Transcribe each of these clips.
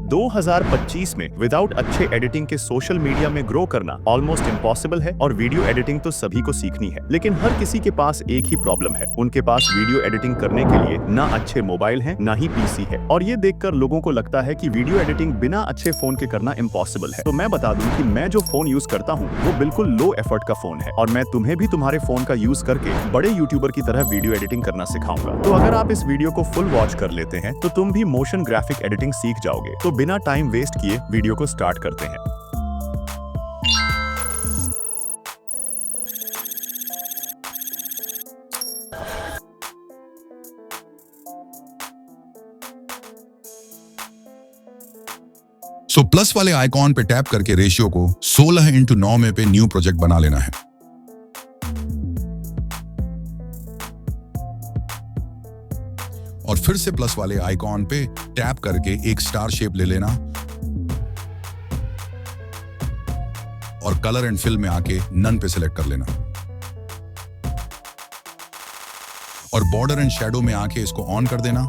2025 में विदाउट अच्छे एडिटिंग के सोशल मीडिया में ग्रो करना ऑलमोस्ट इम्पॉसिबल है और वीडियो एडिटिंग तो सभी को सीखनी है, लेकिन हर किसी के पास एक ही प्रॉब्लम है, उनके पास वीडियो एडिटिंग करने के लिए ना अच्छे मोबाइल हैं ना ही पीसी है। और ये देखकर लोगों को लगता है कि वीडियो एडिटिंग बिना अच्छे फोन के करना इम्पॉसिबल है। तो मैं बता दूं कि मैं जो फोन यूज करता हूँ वो बिल्कुल लो एफर्ट का फोन है और मैं तुम्हें भी तुम्हारे फोन का यूज करके बड़े यूट्यूबर की तरह वीडियो एडिटिंग करना सिखाऊंगा। तो अगर आप इस वीडियो को फुल वॉच कर लेते हैं तो तुम भी मोशन ग्राफिक एडिटिंग सीख जाओगे। तो बिना टाइम वेस्ट किए वीडियो को स्टार्ट करते हैं। प्लस वाले आइकॉन पे टैप करके रेशियो को 16:9 में पे न्यू प्रोजेक्ट बना लेना है। और फिर से प्लस वाले आइकॉन पे टैप करके एक स्टार शेप ले लेना और कलर एंड फिल में आके नन पे सिलेक्ट कर लेना और बॉर्डर एंड शैडो में आके इसको ऑन कर देना।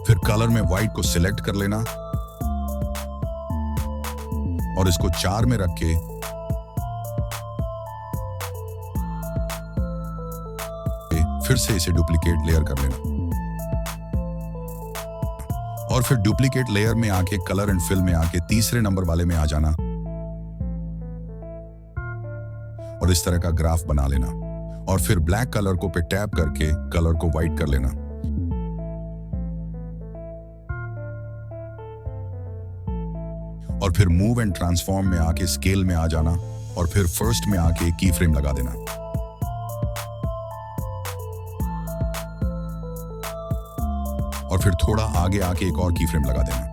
फिर कलर में व्हाइट को सिलेक्ट कर लेना और इसको 4 में रख के फिर से इसे डुप्लीकेट लेयर कर लेना और फिर डुप्लीकेट लेयर में आके कलर एंड फिल में आके तीसरे नंबर वाले में आ जाना और इस तरह का ग्राफ बना लेना और फिर ब्लैक कलर को पे टैप करके कलर को व्हाइट कर लेना और फिर मूव एंड ट्रांसफॉर्म में आके स्केल में आ जाना और फिर फर्स्ट में आके की फ्रेम लगा देना और फिर थोड़ा आगे आके एक और की फ्रेम लगा देना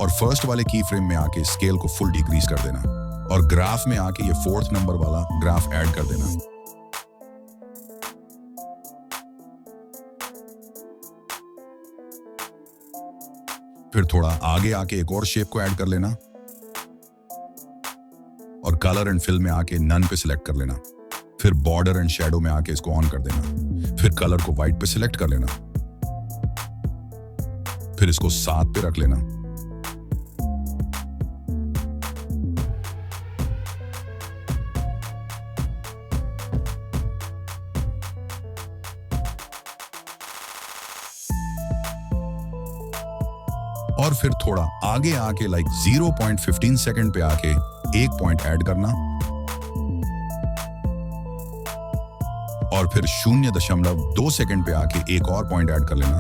और फर्स्ट वाले की फ्रेम में आके स्केल को फुल डिक्रीज कर देना और ग्राफ में आके ये 4th नंबर वाला ग्राफ ऐड कर देना। फिर थोड़ा आगे आके एक और शेप को ऐड कर लेना और कलर एंड फिल में आके नन पे सिलेक्ट कर लेना। फिर बॉर्डर एंड शैडो में आके इसको ऑन कर देना। फिर कलर को व्हाइट पे सिलेक्ट कर लेना। फिर इसको 7 पे रख लेना और फिर थोड़ा आगे आके लाइक 0.15 सेकंड पे आके एक पॉइंट ऐड करना और फिर 0.2 सेकंड पे आके एक और पॉइंट ऐड कर लेना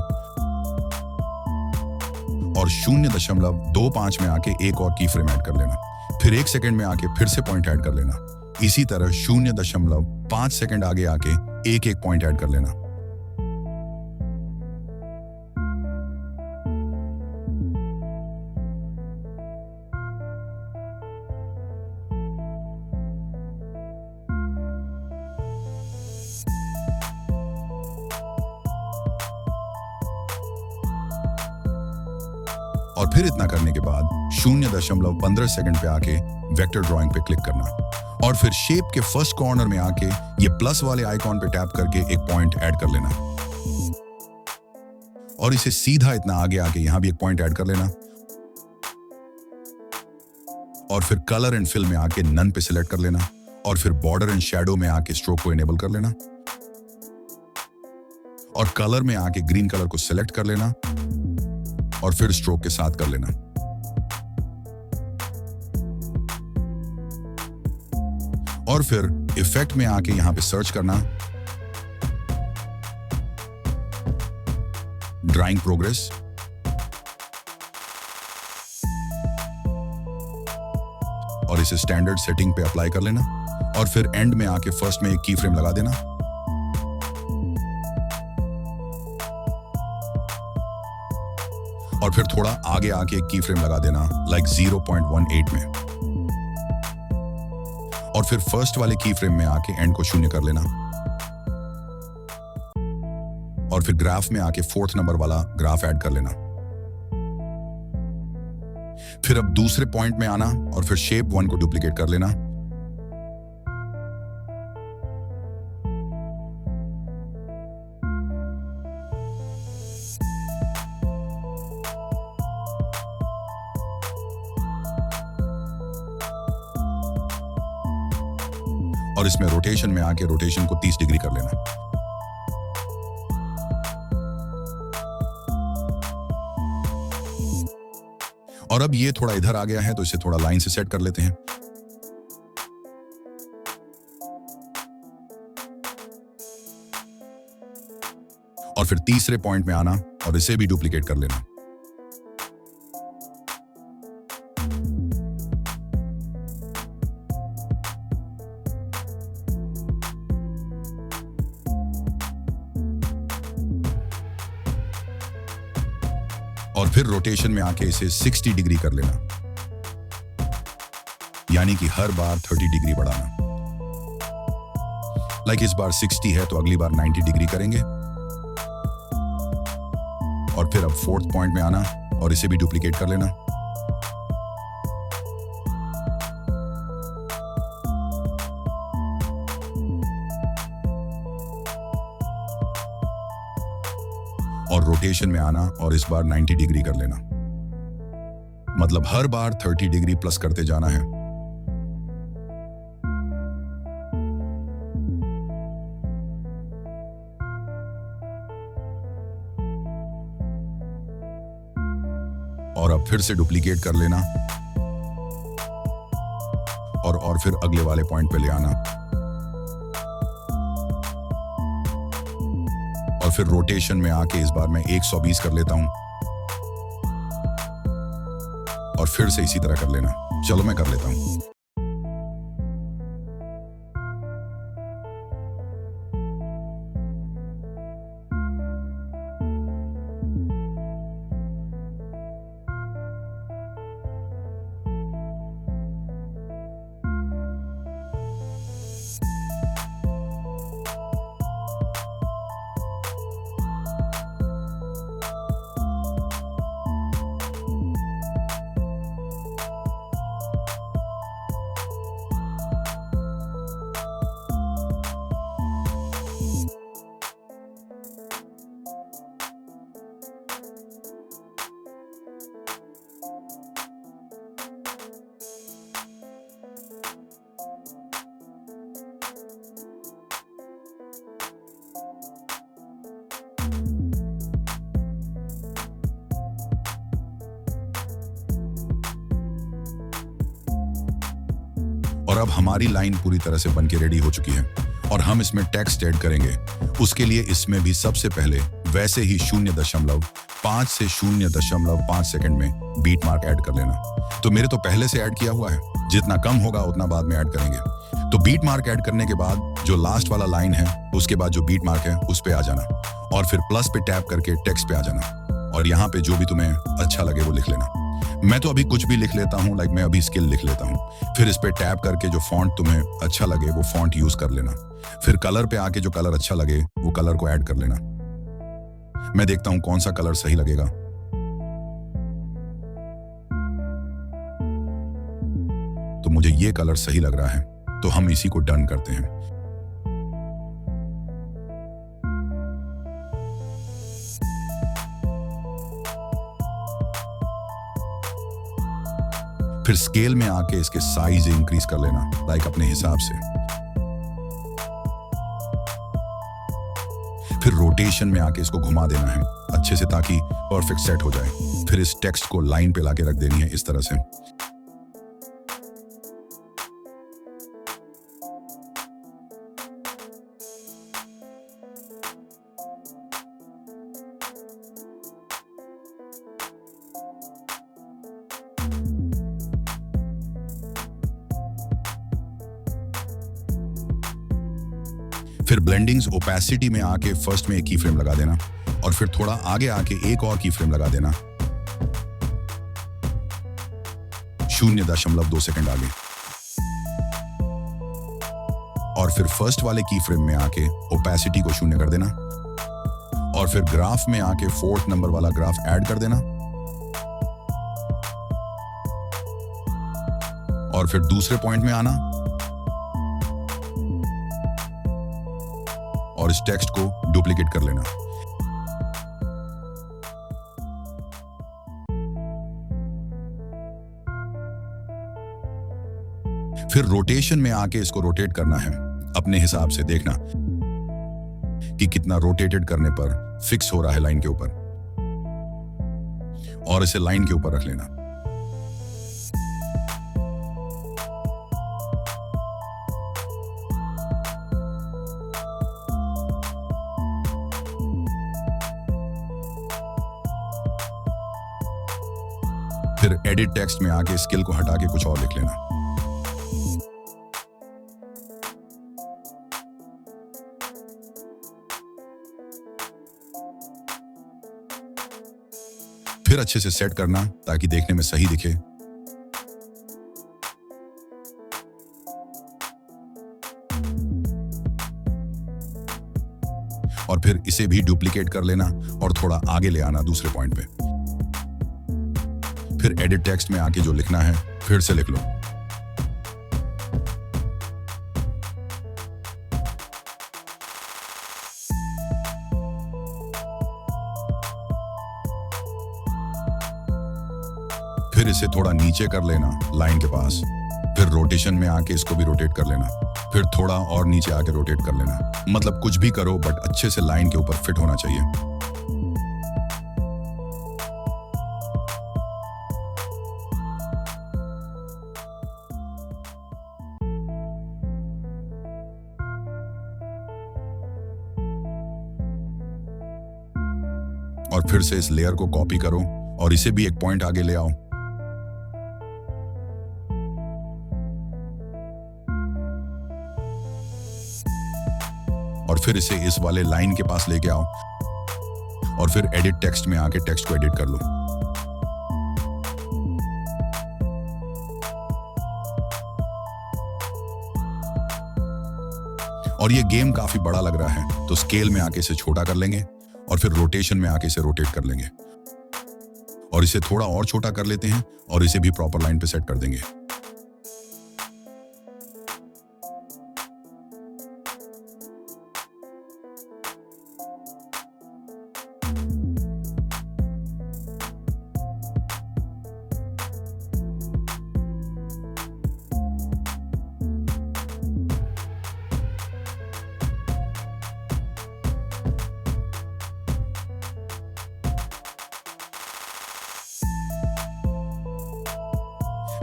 और 0.25 में आके एक और की फ्रेम ऐड कर लेना। फिर 1 सेकंड में आके फिर से पॉइंट ऐड कर लेना। इसी तरह 0.5 सेकंड आगे आके एक एक पॉइंट ऐड कर लेना। और फिर इतना करने के बाद 0.15 सेकंड पे आके वेक्टर ड्राइंग पे क्लिक करना और फिर शेप के फर्स्ट कॉर्नर में आके ये प्लस वाले आइकॉन पे टैप करके एक पॉइंट ऐड कर लेना और इसे सीधा इतना आगे आके यहां भी एक पॉइंट ऐड कर लेना और फिर कलर एंड फिल में आके नन पे सिलेक्ट कर लेना और फिर बॉर्डर एंड शैडो में आके स्ट्रोक को इनेबल कर लेना और कलर में आके ग्रीन कलर को सिलेक्ट कर लेना और फिर स्ट्रोक के साथ कर लेना और फिर इफेक्ट में आके यहां पे सर्च करना ड्राइंग प्रोग्रेस और इसे स्टैंडर्ड सेटिंग पे अप्लाई कर लेना और फिर एंड में आके फर्स्ट में एक की फ्रेम लगा देना और फिर थोड़ा आगे आके एक की फ्रेम लगा देना लाइक 0.18 में और फिर फर्स्ट वाले की फ्रेम में आके एंड को 0 कर लेना और फिर ग्राफ में आके 4th नंबर वाला ग्राफ ऐड कर लेना। फिर अब दूसरे पॉइंट में आना और फिर शेप 1 को डुप्लीकेट कर लेना और इसमें रोटेशन में आके रोटेशन को 30 डिग्री कर लेना। और अब ये थोड़ा इधर आ गया है तो इसे थोड़ा लाइन से सेट कर लेते हैं। और फिर तीसरे पॉइंट में आना और इसे भी डुप्लीकेट कर लेना। और फिर रोटेशन में आके इसे 60 डिग्री कर लेना, यानी कि हर बार 30 डिग्री बढ़ाना। लाइक इस बार 60 है तो अगली बार 90 डिग्री करेंगे। और फिर अब फोर्थ पॉइंट में आना और इसे भी डुप्लीकेट कर लेना। और रोटेशन में आना और इस बार 90 डिग्री कर लेना, मतलब हर बार 30 डिग्री प्लस करते जाना है। और अब फिर से डुप्लीकेट कर लेना और फिर अगले वाले पॉइंट पे ले आना। और फिर रोटेशन में आके इस बार मैं 120 कर लेता हूं और फिर से इसी तरह कर लेना। चलो मैं कर लेता हूं। और अब हमारी लाइन पूरी तरह से बनके रेडी हो चुकी है और हम इसमें टेक्स्ट ऐड करेंगे। उसके लिए इसमें भी सबसे पहले वैसे ही 0.5 से 0.5 सेकंड में बीट मार्क ऐड कर लेना। तो मेरे तो पहले से ऐड किया हुआ है, जितना कम होगा उतना बाद में ऐड करेंगे। तो बीट मार्क ऐड करने के बाद जो लास्ट वाला लाइन है उसके बाद जो बीट मार्क है उस पे आ जाना और फिर प्लस पे टैप करके टेक्स्ट पे आ जाना और यहाँ पे जो भी तुम्हें अच्छा लगे वो लिख लेना। मैं तो अभी कुछ भी लिख लेता हूँ, लाइक मैं अभी स्किल लिख लेता हूँ। फिर इस पे टैप करके जो फॉन्ट तुम्हें अच्छा लगे वो फॉन्ट यूज कर लेना। फिर कलर पे आके जो कलर अच्छा लगे वो कलर को ऐड कर लेना। मैं देखता हूँ कौन सा कलर सही लगेगा। तो मुझे ये कलर सही लग रहा है तो हम इसी को डन करते हैं। फिर स्केल में आके इसके साइज इंक्रीज कर लेना, लाइक अपने हिसाब से। फिर रोटेशन में आके इसको घुमा देना है अच्छे से ताकि परफेक्ट सेट हो जाए। फिर इस टेक्स्ट को लाइन पे लाके रख देनी है इस तरह से। फिर ब्लेंडिंग्स ओपेसिटी में आके फर्स्ट में एक की फ्रेम लगा देना और फिर थोड़ा आगे आके एक और की फ्रेम लगा देना 0.2 सेकंड आगे। और फिर फर्स्ट वाले की फ्रेम में आके ओपेसिटी को 0 कर देना और फिर ग्राफ में आके 4th नंबर वाला ग्राफ ऐड कर देना और फिर दूसरे पॉइंट में आना और इस टेक्स्ट को डुप्लीकेट कर लेना। फिर रोटेशन में आके इसको रोटेट करना है। अपने हिसाब से देखना कि कितना रोटेटेड करने पर फिक्स हो रहा है लाइन के ऊपर, और इसे लाइन के ऊपर रख लेना। फिर एडिट टेक्स्ट में आके स्केल को हटा के कुछ और लिख लेना। फिर अच्छे से सेट करना ताकि देखने में सही दिखे। और फिर इसे भी डुप्लीकेट कर लेना और थोड़ा आगे ले आना दूसरे पॉइंट पे। फिर एडिट टेक्स्ट में आके जो लिखना है फिर से लिख लो। फिर इसे थोड़ा नीचे कर लेना लाइन के पास। फिर रोटेशन में आके इसको भी रोटेट कर लेना। फिर थोड़ा और नीचे आके रोटेट कर लेना। मतलब कुछ भी करो बट अच्छे से लाइन के ऊपर फिट होना चाहिए। और फिर से इस लेयर को कॉपी करो और इसे भी एक पॉइंट आगे ले आओ। और फिर इसे इस वाले लाइन के पास लेके आओ और फिर एडिट टेक्स्ट में आके टेक्स्ट को एडिट कर लो। और ये गेम काफी बड़ा लग रहा है तो स्केल में आके इसे छोटा कर लेंगे और फिर रोटेशन में आके इसे रोटेट कर लेंगे और इसे थोड़ा और छोटा कर लेते हैं और इसे भी प्रॉपर लाइन पे सेट कर देंगे।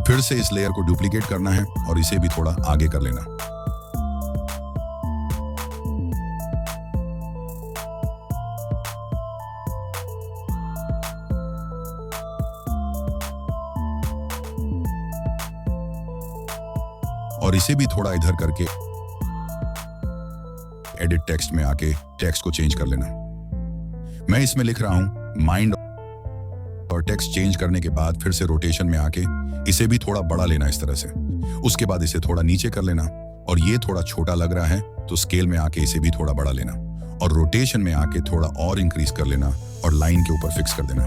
फिर से इस लेयर को डुप्लीकेट करना है और इसे भी थोड़ा आगे कर लेना। और इसे भी थोड़ा इधर करके एडिट टेक्स्ट में आके टेक्स्ट को चेंज कर लेना। मैं इसमें लिख रहा हूं माइंड, और टेक्स्ट चेंज करने के बाद फिर से रोटेशन में आके इसे भी थोड़ा बड़ा लेना इस तरह से। उसके बाद इसे थोड़ा नीचे कर लेना और ये थोड़ा छोटा लग रहा है तो स्केल में आके इसे भी थोड़ा बड़ा लेना और रोटेशन में आके थोड़ा और इंक्रीज कर लेना और लाइन के ऊपर फिक्स कर देना।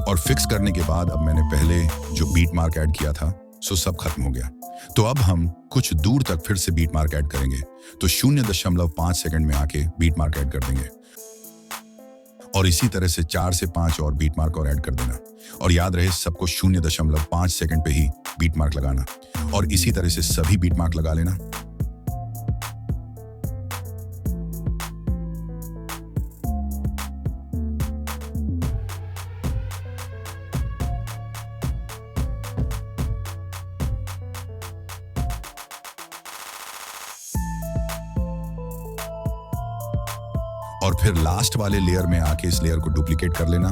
और फिक्स करने के बाद अब मैंने पहले जो बीट मार्क ऐड किया था सो सब खत्म हो गया। तो अब हम कुछ दूर तक फिर से बीट मार्क ऐड करेंगे। तो 0.5 सेकंड में आके बीट मार्क ऐड कर देंगे और इसी तरह से 4 से 5 और बीट मार्क और ऐड कर देना। और याद रहे सबको 0.5 सेकंड पे ही बीट मार्क लगाना और इसी तरह से सभी बीट मार्क लगा लेना। और फिर लास्ट वाले लेयर में आके इस लेयर को डुप्लीकेट कर लेना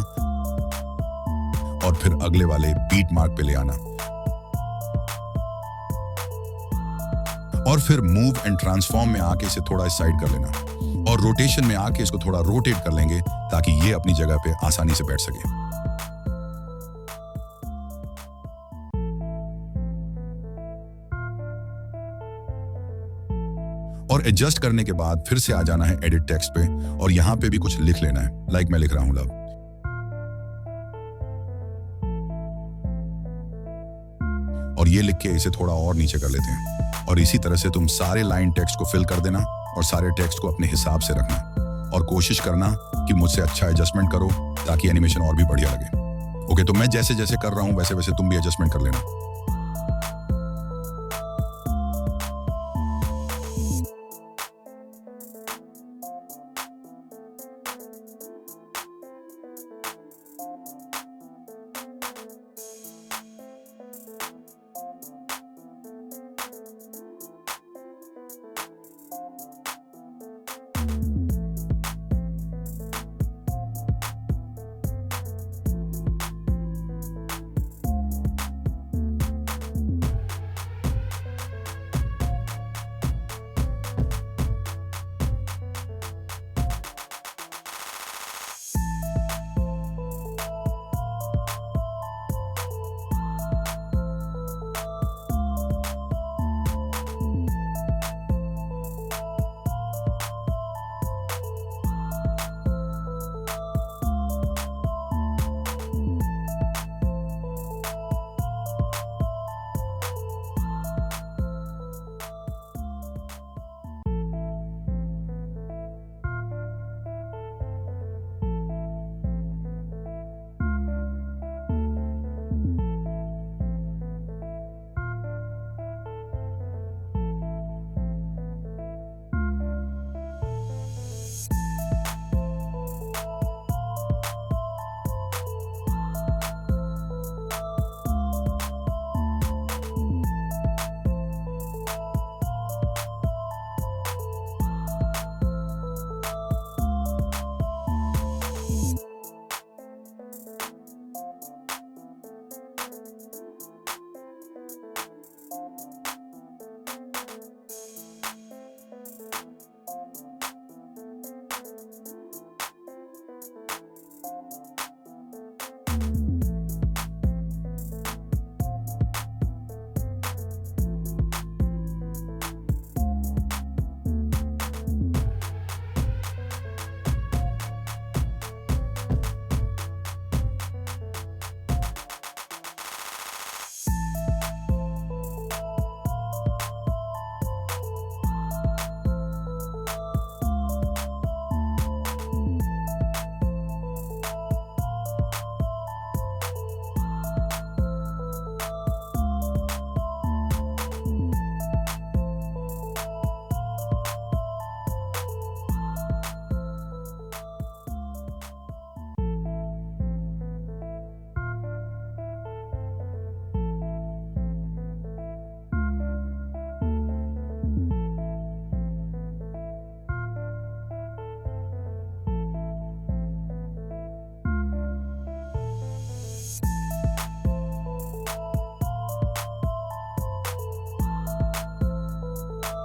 और फिर अगले वाले बीट मार्क पे ले आना और फिर मूव एंड ट्रांसफॉर्म में आके इसे थोड़ा इस साइड कर लेना और रोटेशन में आके इसको थोड़ा रोटेट कर लेंगे ताकि ये अपनी जगह पे आसानी से बैठ सके। और एडजस्ट करने के बाद फिर से आ जाना है एडिट टेक्स्ट पे और यहां पे भी कुछ लिख लेना है। लाइक मैं लिख रहा हूं लव। और ये लिख के इसे थोड़ा और नीचे कर लेते हैं। और इसी तरह से तुम सारे लाइन टेक्स्ट को फिल कर देना और सारे टेक्स्ट को अपने हिसाब से रखना और कोशिश करना कि मुझसे अच्छा एडजस्टमेंट करो ताकि एनिमेशन और भी बढ़िया लगे। ओके, तो मैं जैसे जैसे कर रहा हूं वैसे वैसे तुम भी एडजस्टमेंट कर लेना।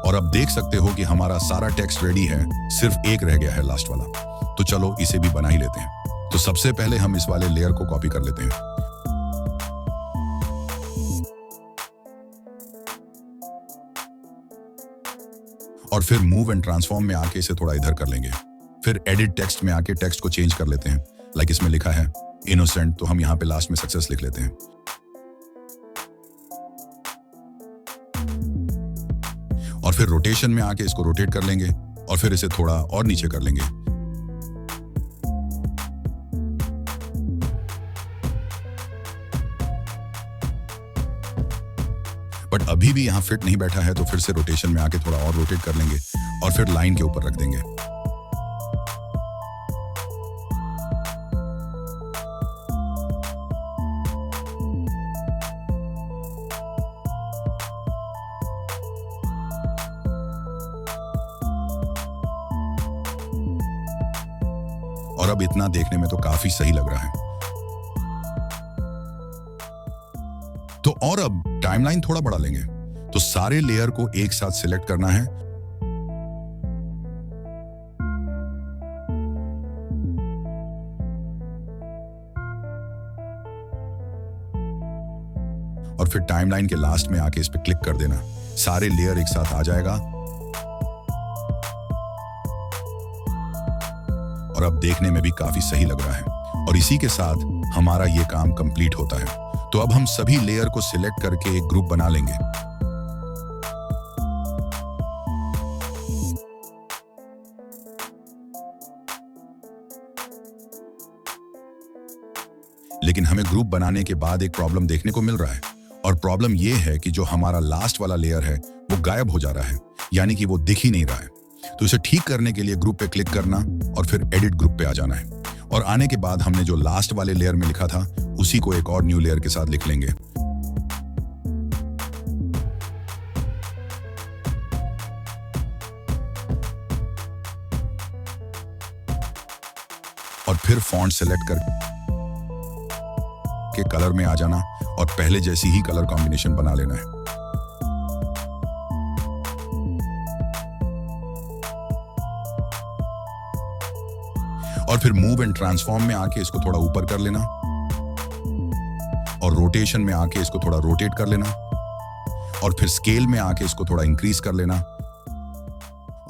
और अब देख सकते हो कि हमारा सारा टेक्स्ट रेडी है, सिर्फ एक रह गया है लास्ट वाला। तो चलो इसे भी बना ही लेते हैं। तो सबसे पहले हम इस वाले लेयर को कॉपी कर लेते हैं और फिर मूव एंड ट्रांसफॉर्म में आके इसे थोड़ा इधर कर लेंगे। फिर एडिट टेक्स्ट में आके टेक्स्ट को चेंज कर लेते हैं। लाइक इसमें लिखा है इनोसेंट, तो हम यहाँ पे लास्ट में सक्सेस लिख लेते हैं। और फिर रोटेशन में आके इसको रोटेट कर लेंगे और फिर इसे थोड़ा और नीचे कर लेंगे। बट अभी भी यहां फिट नहीं बैठा है, तो फिर से रोटेशन में आके थोड़ा और रोटेट कर लेंगे और फिर लाइन के ऊपर रख देंगे। और अब इतना देखने में तो काफी सही लग रहा है। तो और अब टाइमलाइन थोड़ा बढ़ा लेंगे। तो सारे लेयर को एक साथ सिलेक्ट करना है और फिर टाइमलाइन के लास्ट में आके इस पे क्लिक कर देना। सारे लेयर एक साथ आ जाएगा और अब देखने में भी काफी सही लग रहा है। और इसी के साथ हमारा ये काम कंप्लीट होता है। तो तो अब हम सभी लेयर को सिलेक्ट करके एक ग्रुप बना लेंगे। लेकिन हमें ग्रुप बनाने के बाद एक प्रॉब्लम देखने को मिल रहा है, और प्रॉब्लम यह है कि जो हमारा लास्ट वाला लेयर है वो गायब हो जा रहा है, यानी कि वो दिख ही नहीं रहा है। तो इसे ठीक करने के लिए ग्रुप पे क्लिक करना और फिर एडिट ग्रुप पे आ जाना है, और आने के बाद हमने जो लास्ट वाले लेयर में लिखा था उसी को एक और न्यू लेयर के साथ लिख लेंगे। और फिर फॉन्ट सेलेक्ट कर के कलर में आ जाना और पहले जैसी ही कलर कॉम्बिनेशन बना लेना है। और फिर मूव एंड ट्रांसफॉर्म में आके इसको थोड़ा ऊपर कर लेना, और रोटेशन में आके इसको थोड़ा रोटेट कर लेना, और फिर स्केल में आके इसको थोड़ा इंक्रीज कर लेना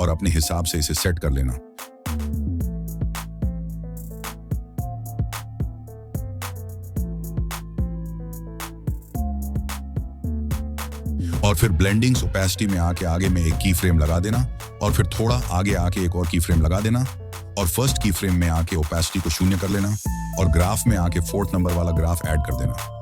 और अपने हिसाब से इसे सेट कर लेना। और फिर ब्लेंडिंग्स ओपेसिटी में आके आगे में एक की फ्रेम लगा देना, और फिर थोड़ा आगे आके एक और की फ्रेम लगा देना, और फर्स्ट की फ्रेम में आके ओपेसिटी को 0 कर लेना, और ग्राफ में आके 4th नंबर वाला ग्राफ ऐड कर देना।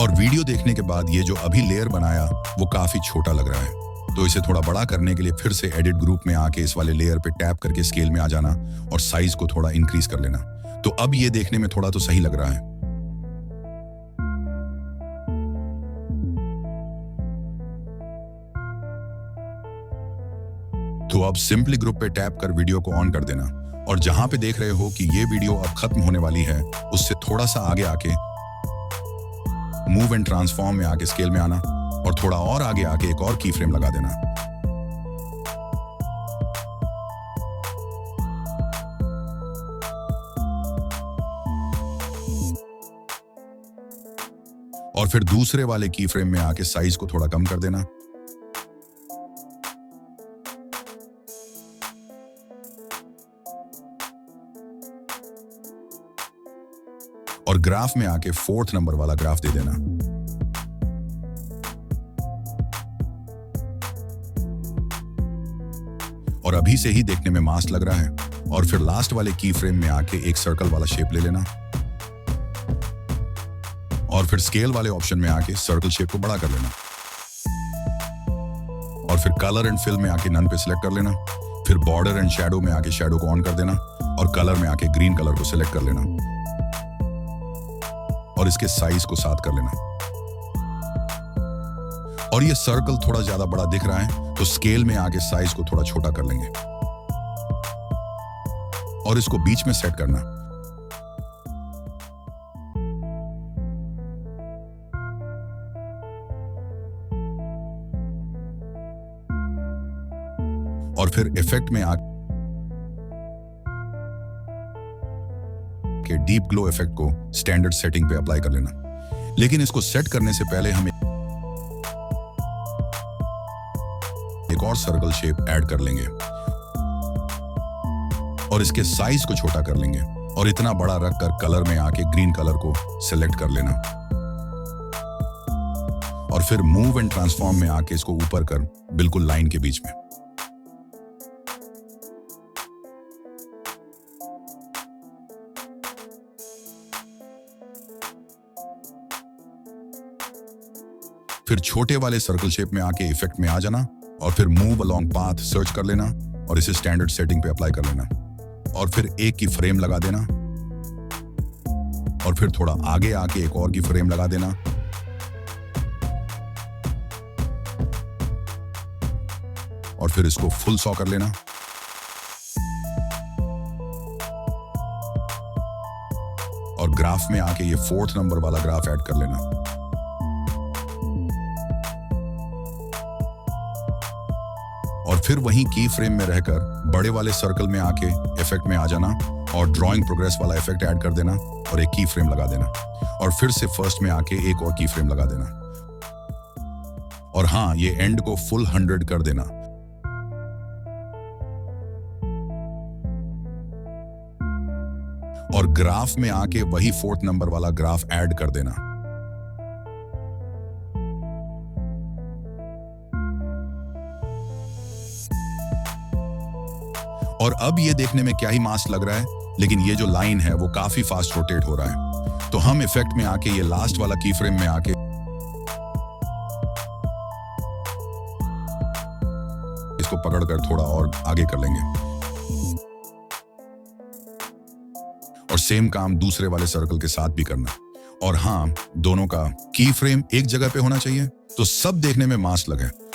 और वीडियो देखने के बाद ये जो अभी लेयर बनाया वो काफी छोटा लग रहा है, तो इसे थोड़ा बड़ा करने के लिए फिर से एडिट ग्रुप में आके इस वाले लेयर पे टैप करके स्केल में आ जाना और साइज को थोड़ा इंक्रीज कर लेना। तो अब ये देखने में थोड़ा तो सही लग रहा है। तो अब सिंपली ग्रुप पे टैप कर वीडियो को ऑन कर देना, और जहां पे देख रहे हो कि ये वीडियो अब खत्म होने वाली है उससे थोड़ा सा आगे आके मूव एंड ट्रांसफॉर्म में आके स्केल में आना, और थोड़ा और आगे आके एक और की फ्रेम लगा देना। और फिर दूसरे वाले की फ्रेम में आके साइज को थोड़ा कम कर देना, और ग्राफ में आके 4th नंबर वाला ग्राफ दे देना। और अभी से ही देखने में मास्ट लग रहा है। और फिर लास्ट वाले की फ्रेम में आके एक सर्कल वाला शेप ले लेना, और फिर स्केल वाले ऑप्शन में आके सर्कल शेप को बड़ा कर लेना, और फिर कलर एंड फिल में आके नन पे सिलेक्ट कर लेना, फिर बॉर्डर एंड शैडो में आके शैडो को ऑन कर देना, और कलर में आके ग्रीन कलर को सिलेक्ट कर लेना, और इसके साइज को 7 कर लेना। और ये सर्कल थोड़ा ज्यादा बड़ा दिख रहा है तो स्केल में आके साइज को थोड़ा छोटा कर लेंगे, और इसको बीच में सेट करना। और फिर इफेक्ट में आके डीप ग्लो इफेक्ट को स्टैंडर्ड सेटिंग पे अप्लाई कर लेना। लेकिन इसको सेट करने से पहले हमें एक और सर्कल शेप ऐड कर लेंगे, और इसके साइज को छोटा कर लेंगे, और इतना बड़ा रखकर कलर में आके ग्रीन कलर को सिलेक्ट कर लेना, और फिर मूव एंड ट्रांसफॉर्म में आके इसको ऊपर कर बिल्कुल लाइन के बीच में। फिर छोटे वाले सर्कल शेप में आके इफेक्ट में आ जाना, और फिर मूव अलोंग पाथ सर्च कर लेना, और इसे स्टैंडर्ड सेटिंग पे अप्लाई कर लेना, और फिर एक की फ्रेम लगा देना, और फिर थोड़ा आगे आके एक और की फ्रेम लगा देना, और फिर इसको फुल 100 कर लेना, और ग्राफ में आके ये 4th नंबर वाला ग्राफ ऐड कर लेना। और फिर वहीं की फ्रेम में रहकर बड़े वाले सर्कल में आके इफेक्ट में आ जाना, और ड्राइंग प्रोग्रेस वाला इफेक्ट ऐड कर देना, और एक की फ्रेम लगा देना। और फिर से फर्स्ट में आके एक और की फ्रेम लगा देना। और हाँ, ये एंड को फुल 100 कर देना। और ग्राफ में आके वही 4th नंबर वाला ग्राफ ऐड कर देना। और अब ये देखने में क्या ही मास लग रहा है, लेकिन ये जो लाइन है वो काफी फास्ट रोटेट हो रहा है। तो हम इफेक्ट में आके ये लास्ट वाला की फ्रेम में आके इसको पकड़कर थोड़ा और आगे कर लेंगे। और सेम काम दूसरे वाले सर्कल के साथ भी करना। और हाँ, दोनों का की फ्रेम एक जगह पे होना चाहिए, तो सब देखने में मास लगे।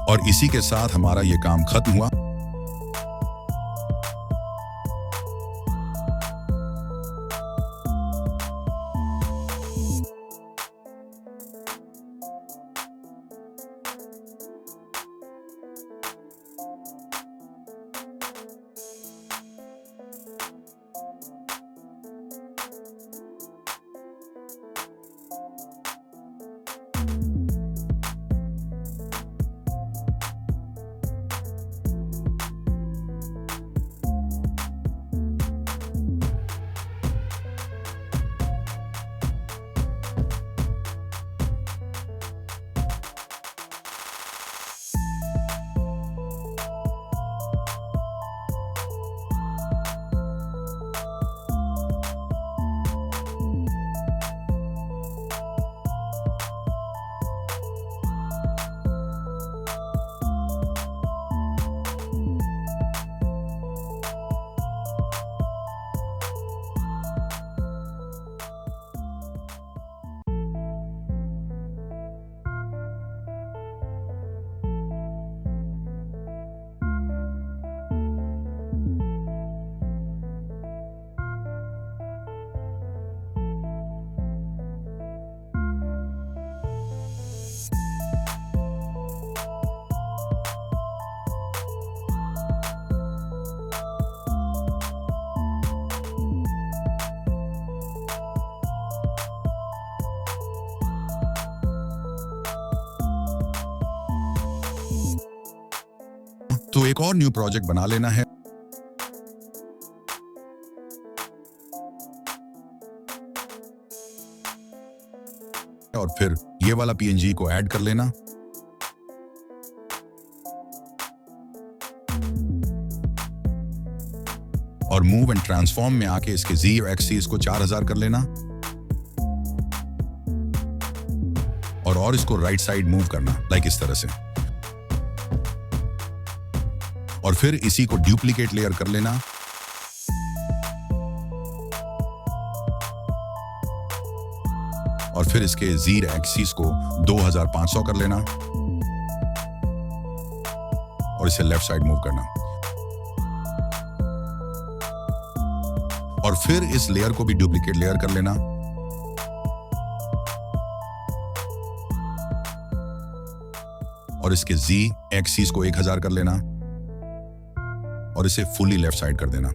और इसी के साथ हमारा ये काम खत्म हुआ। तो एक और न्यू प्रोजेक्ट बना लेना है। और फिर ये वाला पीएनजी को ऐड कर लेना। और मूव एंड ट्रांसफॉर्म में आके इसके Z और एक्सिस को 4000 कर लेना। और इसको राइट साइड मूव करना, लाइक इस तरह से। और फिर इसी को डुप्लीकेट लेयर कर लेना। और फिर इसके Z एक्सिस को 2500 कर लेना। और इसे लेफ्ट साइड मूव करना। और फिर इस लेयर को भी डुप्लीकेट लेयर कर लेना। और इसके Z एक्सिस को 1000 कर लेना। और इसे फुली लेफ्ट साइड कर देना।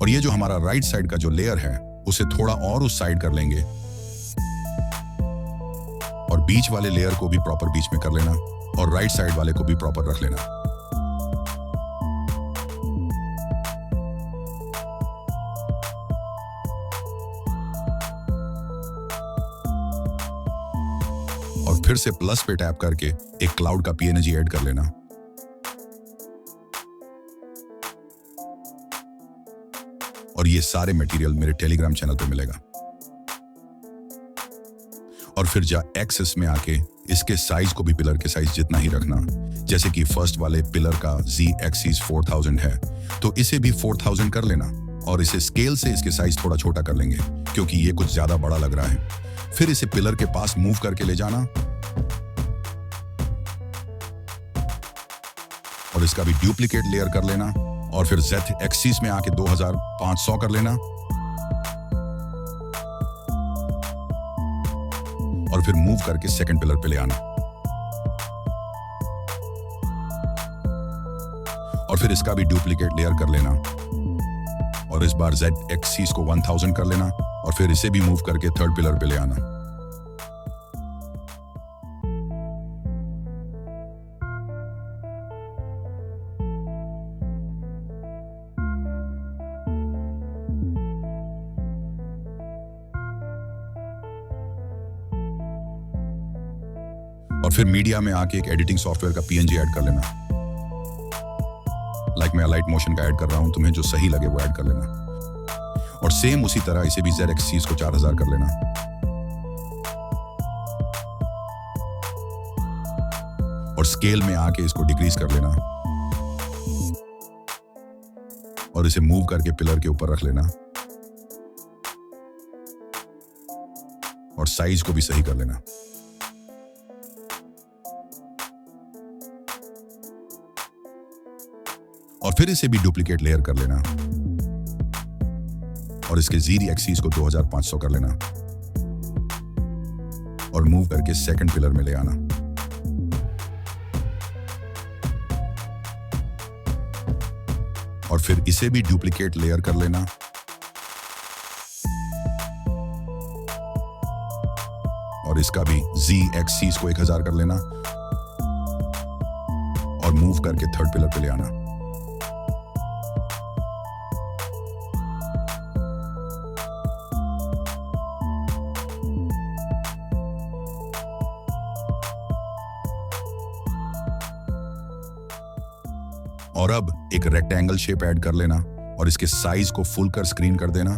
और ये जो हमारा राइट साइड का जो लेयर है उसे थोड़ा और उस साइड कर लेंगे और बीच वाले लेयर को भी प्रॉपर बीच में कर लेना और राइट साइड वाले को भी प्रॉपर रख लेना। और फिर से प्लस पे टैप करके एक क्लाउड का पीएनजी ऐड कर लेना। और ये सारे मटेरियल मेरे टेलीग्राम चैनल पे मिलेगा। और फिर जा एक्सेस में आके इसके साइज को भी पिलर के साइज जितना ही रखना। जैसे कि फर्स्ट वाले पिलर का Z एक्सिस 4000 है तो इसे भी 4000 कर लेना और इसे स्केल से इसके साइज थोड़ा छोटा कर लेंगे क्योंकि ये कुछ ज्यादा बड़ा लग रहा है। फिर इसे पिलर के पास मूव करके ले जाना और इसका भी डुप्लीकेट लेयर कर लेना और फिर Z एक्सिस में आके 2500 कर लेना और फिर मूव करके सेकंड पिलर पे ले आना और फिर इसका भी डुप्लीकेट लेयर कर लेना और इस बार Z एक्सिस को 1000 कर लेना और फिर इसे भी मूव करके थर्ड पिलर पे ले आना। और फिर मीडिया में आके एक एडिटिंग सॉफ्टवेयर का पीएनजी ऐड कर लेना। लाइक मैं लाइट मोशन का ऐड कर रहा हूं, तुम्हें जो सही लगे वो ऐड कर लेना। और सेम उसी तरह इसे भी Z एक्सिस को 4000 कर लेना और स्केल में आके इसको डिक्रीज कर लेना और इसे मूव करके पिलर के ऊपर रख लेना और साइज को भी सही कर लेना। और फिर इसे भी डुप्लीकेट लेयर कर लेना और इसके Z एक्सिस को 2500 कर लेना और मूव करके सेकंड पिलर में ले आना। और फिर इसे भी डुप्लीकेट लेयर कर लेना और इसका भी Z एक्सिस को 1000 कर लेना और मूव करके थर्ड पिलर पे ले आना। और अब एक रेक्टेंगल शेप ऐड कर लेना और इसके साइज को फुल कर स्क्रीन कर देना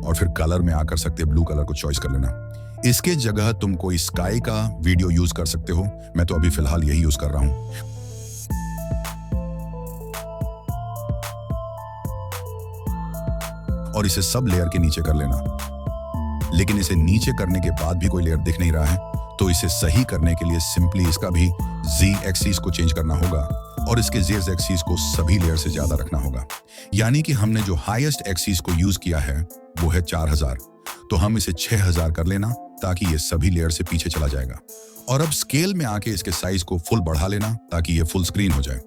और फिर कलर में आकर सकते ब्लू कलर को चॉइस कर लेना। इसके जगह तुम कोई स्काई का वीडियो यूज कर सकते हो, मैं तो अभी फिलहाल यही यूज कर रहा हूं। और इसे सब लेयर के नीचे कर लेना, लेकिन इसे नीचे करने के बाद भी कोई लेयर दिख नहीं रहा है तो इसे सही करने के लिए सिंपली इसका भी Z एक्सिस को चेंज करना होगा और इसके Z एक्सिस को सभी लेयर से ज्यादा रखना होगा। यानी कि हमने जो हाईएस्ट एक्सिस को यूज किया है वो है 4000, तो हम इसे 6000 कर लेना ताकि ये सभी लेयर से पीछे चला जाएगा। और अब स्केल में आके इसके साइज को फुल बढ़ा लेना ताकि ये फुल स्क्रीन हो जाए।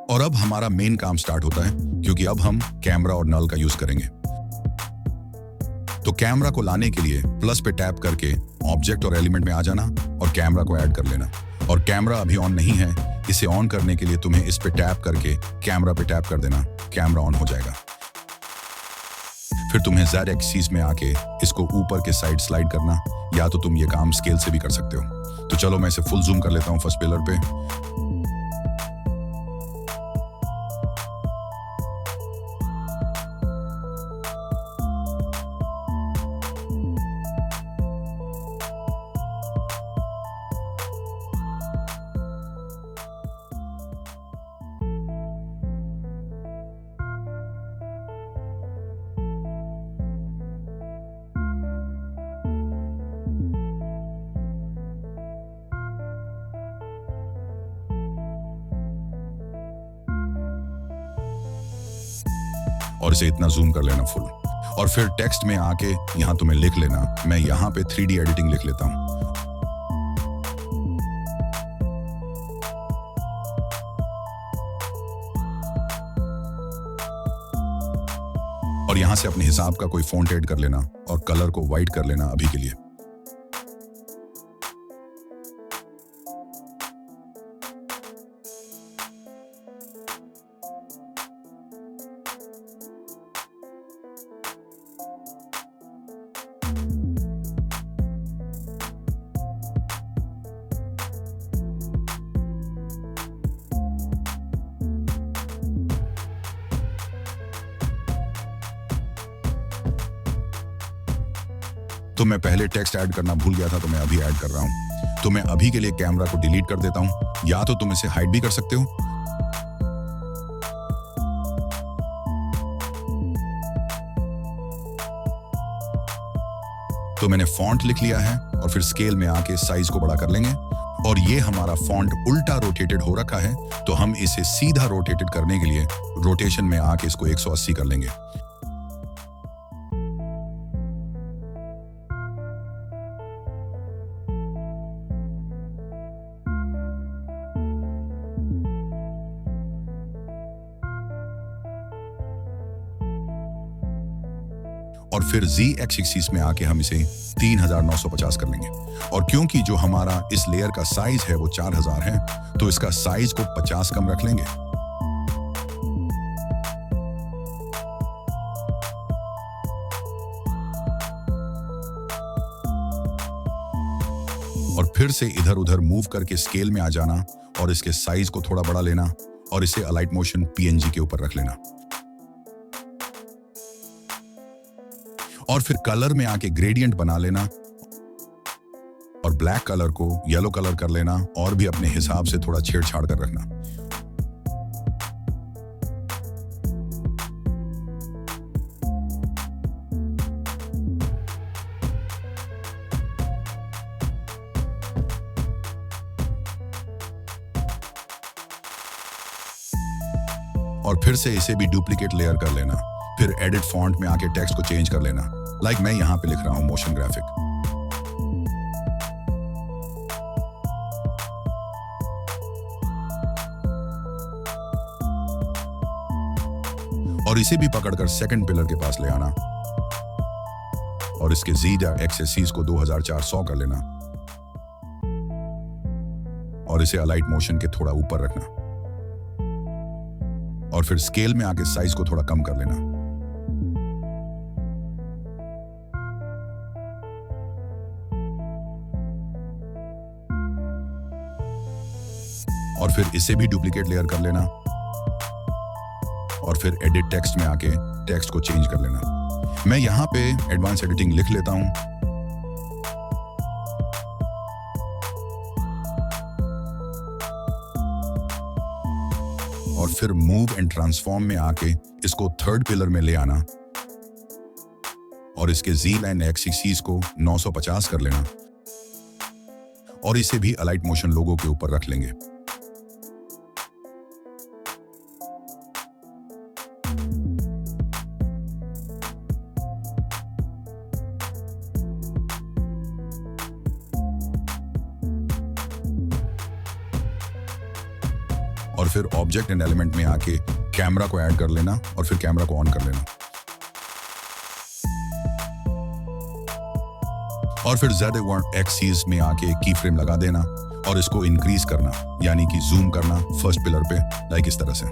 और अब हमारा मेन काम स्टार्ट होता है क्योंकि अब हम कैमरा और नल का यूज करेंगे। तो कैमरा को लाने के लिए प्लस पे टैप करके ऑब्जेक्ट और एलिमेंट में आ जाना और कैमरा को ऐड कर लेना। और कैमरा अभी ऑन नहीं है, इसे ऑन करने के लिए तुम्हें इस पे टैप करके कैमरा पे टैप कर देना, कैमरा ऑन हो जाएगा। फिर तुम्हें Z एक्सिस में आके इसको ऊपर के साइड स्लाइड करना, या तो तुम ये काम स्केल से भी कर सकते हो। तो चलो मैं इसे फुल जूम कर लेता हूं फर्स्ट पिलर पे। और इसे इतना जूम कर लेना फुल। और फिर टेक्स्ट में आके यहां तुम्हें लिख लेना, मैं यहां पे 3D एडिटिंग लिख लेता हूं। और यहां से अपने हिसाब का कोई फॉन्ट ऐड कर लेना और कलर को व्हाइट कर लेना अभी के लिए। तो मैं पहले टेक्स्ट ऐड करना भूल गया था, तो मैं अभी ऐड कर रहा हूं। तो मैं अभी के लिए कैमरा को डिलीट कर देता हूं, या तो तुम इसे हाइड भी कर सकते हो। तो मैंने फॉन्ट लिख लिया है और फिर स्केल में आके साइज को बड़ा कर लेंगे। और ये हमारा फॉन्ट उल्टा रोटेटेड हो रखा है, तो हम इसे सीधा रोटेटेड करने के लिए रोटेशन में आके इसको 180 कर लेंगे। और फिर Z एक्सिस में आके हम इसे 3950 कर लेंगे। और क्योंकि जो हमारा इस लेयर का साइज है वो 4000 है, तो इसका साइज को 50 कम रख लेंगे। और फिर से इधर उधर मूव करके स्केल में आ जाना और इसके साइज को थोड़ा बड़ा लेना और इसे अलाइट मोशन PNG के ऊपर रख लेना। और फिर कलर में आके ग्रेडियंट बना लेना और ब्लैक कलर को येलो कलर कर लेना और भी अपने हिसाब से थोड़ा छेड़छाड़ कर रखना। और फिर से इसे भी डुप्लीकेट लेयर कर लेना। फिर एडिट फॉन्ट में आके टेक्स्ट को चेंज कर लेना। लाइक मैं यहां पे लिख रहा हूं मोशन ग्राफिक। और इसे भी पकड़कर सेकंड पिलर के पास ले आना और इसके Z एक्सेस को 2400 कर लेना और इसे अलाइट मोशन के थोड़ा ऊपर रखना और फिर स्केल में आके साइज को थोड़ा कम कर लेना। और फिर इसे भी डुप्लीकेट लेयर कर लेना और फिर एडिट टेक्स्ट में आके टेक्स्ट को चेंज कर लेना। मैं यहां पे एडवांस एडिटिंग लिख लेता हूं और फिर मूव एंड ट्रांसफॉर्म में आके इसको थर्ड पिलर में ले आना और इसके Z लाइन एक्सिस को 950 कर लेना और इसे भी अलाइट मोशन लोगो के ऊपर रख लेंगे। और फिर ऑब्जेक्ट एंड एलिमेंट में आके कैमरा को ऐड कर लेना और फिर कैमरा को ऑन कर लेना और फिर Z1 एक्सिस में आके की फ्रेम लगा देना और इसको इंक्रीज करना, यानी कि जूम करना फर्स्ट पिलर पे, लाइक इस तरह से।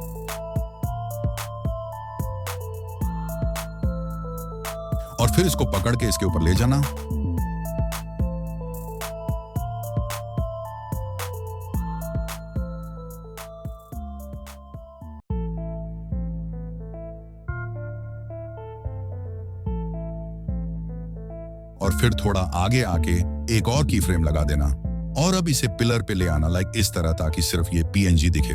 और फिर इसको पकड़ के इसके ऊपर ले जाना और फिर थोड़ा आगे आके एक और की फ्रेम लगा देना और अब इसे पिलर पे ले आना, लाइक इस तरह, ताकि सिर्फ ये PNG दिखे।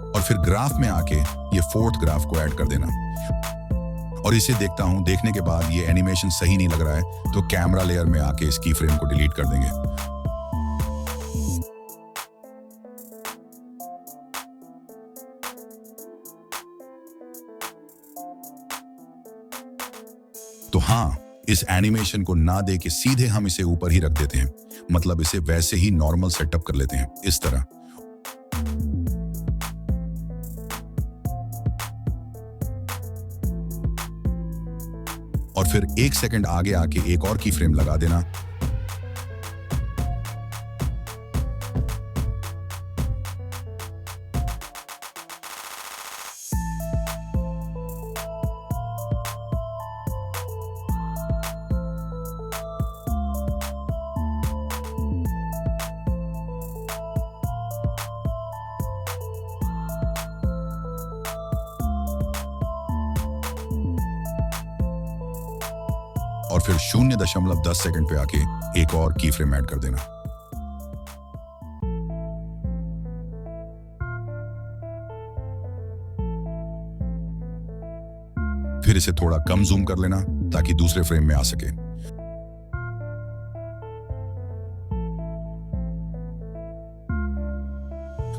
और फिर ग्राफ में आके ये फोर्थ ग्राफ को ऐड कर देना और इसे देखता हूं, देखने के बाद ये एनिमेशन सही नहीं लग रहा है, तो कैमरा लेयर में आके इस की फ्रेम को डिलीट कर देंगे। तो हाँ, इस एनिमेशन को ना दे के सीधे हम इसे ऊपर ही रख देते हैं, मतलब इसे वैसे ही नॉर्मल सेटअप कर लेते हैं इस तरह। और फिर 1 सेकंड आगे आके एक और की फ्रेम लगा देना। और फिर 0.10 सेकंड पे आके एक और की फ्रेम ऐड कर देना। फिर इसे थोड़ा कम जूम कर लेना ताकि दूसरे फ्रेम में आ सके।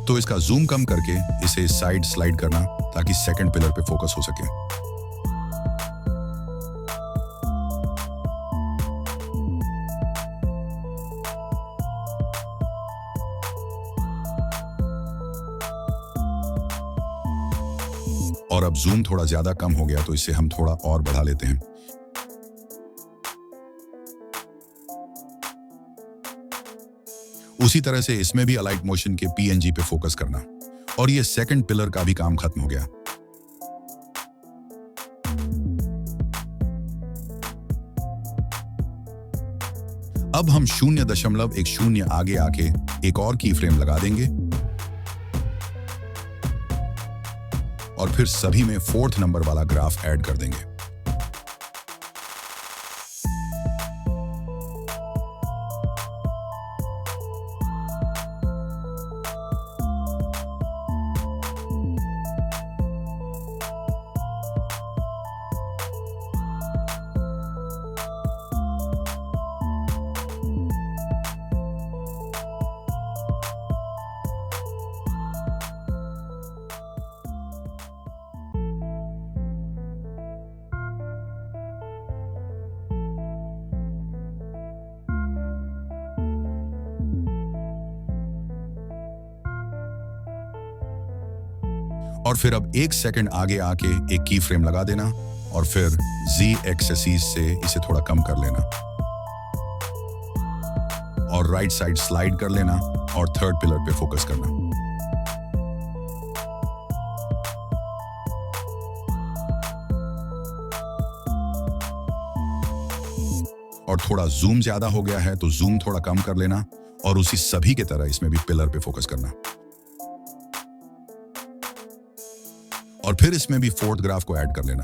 तो इसका जूम कम करके इसे साइड स्लाइड करना ताकि सेकंड पिलर पे फोकस हो सके। और अब जूम थोड़ा ज्यादा कम हो गया तो इसे हम थोड़ा और बढ़ा लेते हैं। उसी तरह से इसमें भी अलाइट मोशन के पीएनजी पे फोकस करना। और ये सेकंड पिलर का भी काम खत्म हो गया। अब हम 0.10 आगे आके एक और की फ्रेम लगा देंगे और फिर सभी में 4th नंबर वाला ग्राफ ऐड कर देंगे। और फिर अब 1 सेकंड आगे आके एक की फ्रेम लगा देना और फिर Z एक्सेसिस से इसे थोड़ा कम कर लेना और राइट साइड स्लाइड कर लेना और 3rd पिलर पे फोकस करना। और थोड़ा जूम ज्यादा हो गया है तो जूम थोड़ा कम कर लेना और उसी सभी के तरह इसमें भी पिलर पे फोकस करना। और फिर इसमें भी 4th ग्राफ को ऐड कर लेना।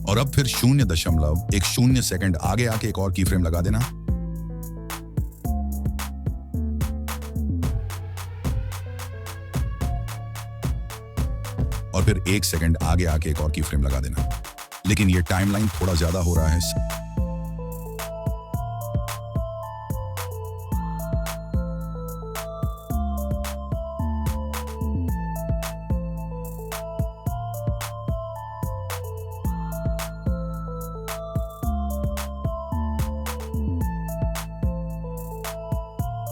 और अब फिर 0.10 सेकंड आगे आके एक और की फ्रेम लगा देना। और फिर 1 सेकंड आगे आके एक और की फ्रेम लगा देना। लेकिन ये टाइमलाइन थोड़ा ज्यादा हो रहा है।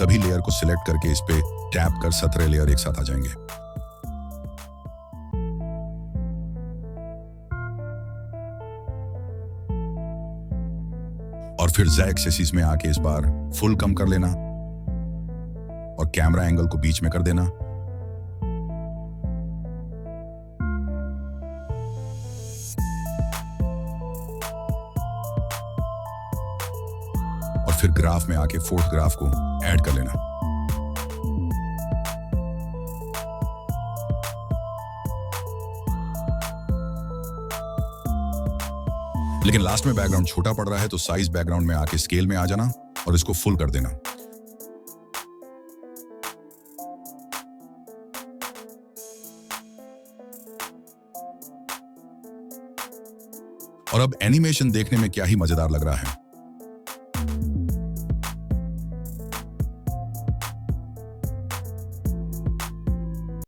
तभी लेयर को सिलेक्ट करके इस पे टैप कर 17 लेयर एक साथ आ जाएंगे। और फिर Z एक्सिस में आके इस बार फुल कम कर लेना और कैमरा एंगल को बीच में कर देना। और फिर ग्राफ में आके 4th ग्राफ को ऐड कर लेना। लेकिन लास्ट में बैकग्राउंड छोटा पड़ रहा है तो साइज बैकग्राउंड में आके स्केल में आ जाना और इसको फुल कर देना। और अब एनिमेशन देखने में क्या ही मजेदार लग रहा है।